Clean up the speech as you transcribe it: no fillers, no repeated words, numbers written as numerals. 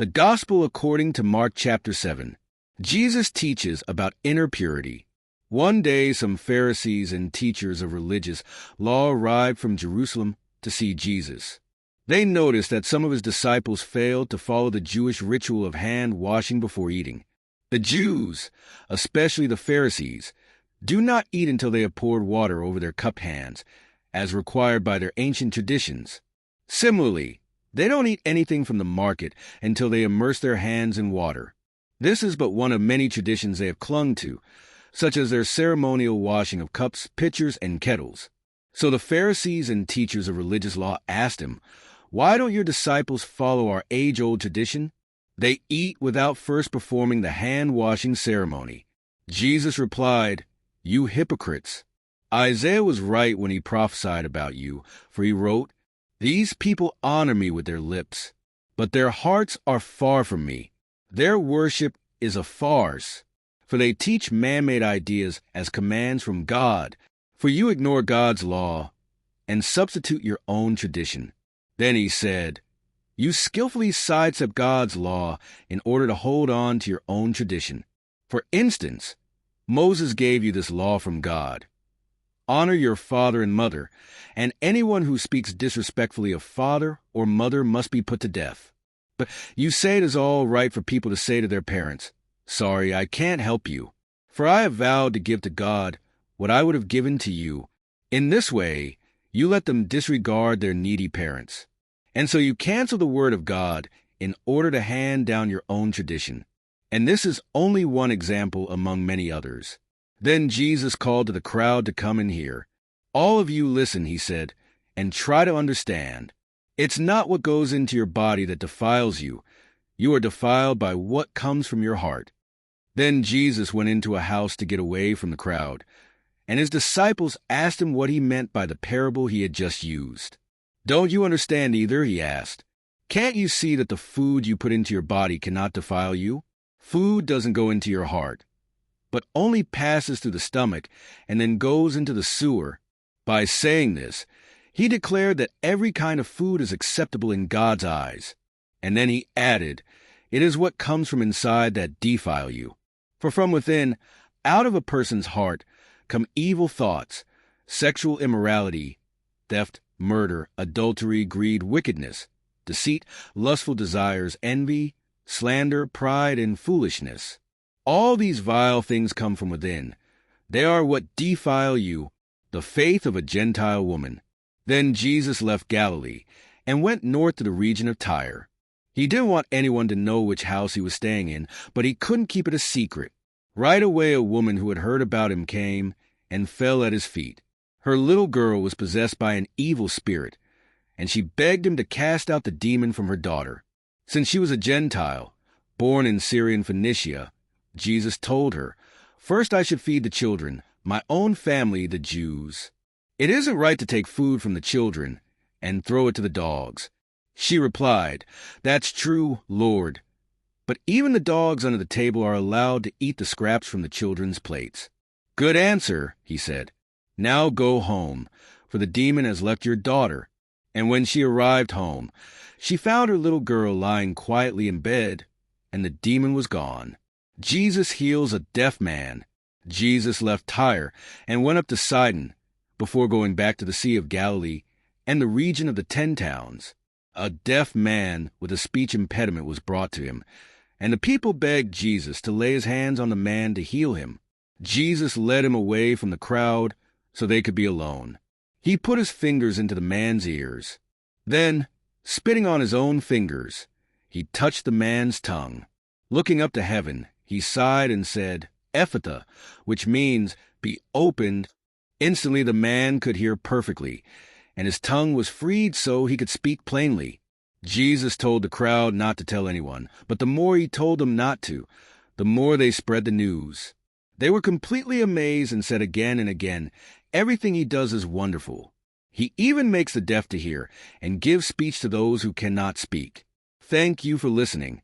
The Gospel according to Mark chapter 7. Jesus teaches about inner purity. One day some Pharisees and teachers of religious law arrived from Jerusalem to see Jesus. They noticed that some of his disciples failed to follow the Jewish ritual of hand washing before eating. The Jews, especially the Pharisees, do not eat until they have poured water over their cupped hands, as required by their ancient traditions. Similarly, they don't eat anything from the market until they immerse their hands in water. This is but one of many traditions they have clung to, such as their ceremonial washing of cups, pitchers, and kettles. So the Pharisees and teachers of religious law asked him, "Why don't your disciples follow our age-old tradition? They eat without first performing the hand-washing ceremony." Jesus replied, "You hypocrites! Isaiah was right when he prophesied about you, for he wrote, 'These people honor me with their lips, but their hearts are far from me. Their worship is a farce, for they teach man-made ideas as commands from God, for you ignore God's law and substitute your own tradition.'" Then he said, "You skillfully sidestep God's law in order to hold on to your own tradition. For instance, Moses gave you this law from God. Honor your father and mother, and anyone who speaks disrespectfully of father or mother must be put to death. But you say it is all right for people to say to their parents, 'Sorry, I can't help you, for I have vowed to give to God what I would have given to you.' In this way, you let them disregard their needy parents. And so you cancel the word of God in order to hand down your own tradition. And this is only one example among many others." Then Jesus called to the crowd to come and hear. "All of you listen," he said, "and try to understand. It's not what goes into your body that defiles you. You are defiled by what comes from your heart." Then Jesus went into a house to get away from the crowd, and his disciples asked him what he meant by the parable he had just used. "Don't you understand either?" he asked. "Can't you see that the food you put into your body cannot defile you? Food doesn't go into your heart, but only passes through the stomach and then goes into the sewer." By saying this, he declared that every kind of food is acceptable in God's eyes. And then he added, "It is what comes from inside that defile you. For from within, out of a person's heart, come evil thoughts, sexual immorality, theft, murder, adultery, greed, wickedness, deceit, lustful desires, envy, slander, pride, and foolishness. All these vile things come from within. They are what defile you, the faith of a Gentile woman." Then Jesus left Galilee and went north to the region of Tyre. He didn't want anyone to know which house he was staying in, but he couldn't keep it a secret. Right away a woman who had heard about him came and fell at his feet. Her little girl was possessed by an evil spirit, and she begged him to cast out the demon from her daughter. Since she was a Gentile, born in Syrian Phoenicia, Jesus told her, "First I should feed the children, my own family, the Jews. It isn't right to take food from the children and throw it to the dogs." She replied, "That's true, Lord. But even the dogs under the table are allowed to eat the scraps from the children's plates." "Good answer," he said. "Now go home, for the demon has left your daughter." And when she arrived home, she found her little girl lying quietly in bed, and the demon was gone. Jesus heals a deaf man. Jesus left Tyre and went up to Sidon, before going back to the Sea of Galilee and the region of the 10 towns. A deaf man with a speech impediment was brought to him, and the people begged Jesus to lay his hands on the man to heal him. Jesus led him away from the crowd so they could be alone. He put his fingers into the man's ears. Then, spitting on his own fingers, he touched the man's tongue. Looking up to heaven, he sighed and said, "Ephphatha," which means, "be opened." Instantly the man could hear perfectly, and his tongue was freed so he could speak plainly. Jesus told the crowd not to tell anyone, but the more he told them not to, the more they spread the news. They were completely amazed and said again and again, "Everything he does is wonderful. He even makes the deaf to hear and gives speech to those who cannot speak." Thank you for listening.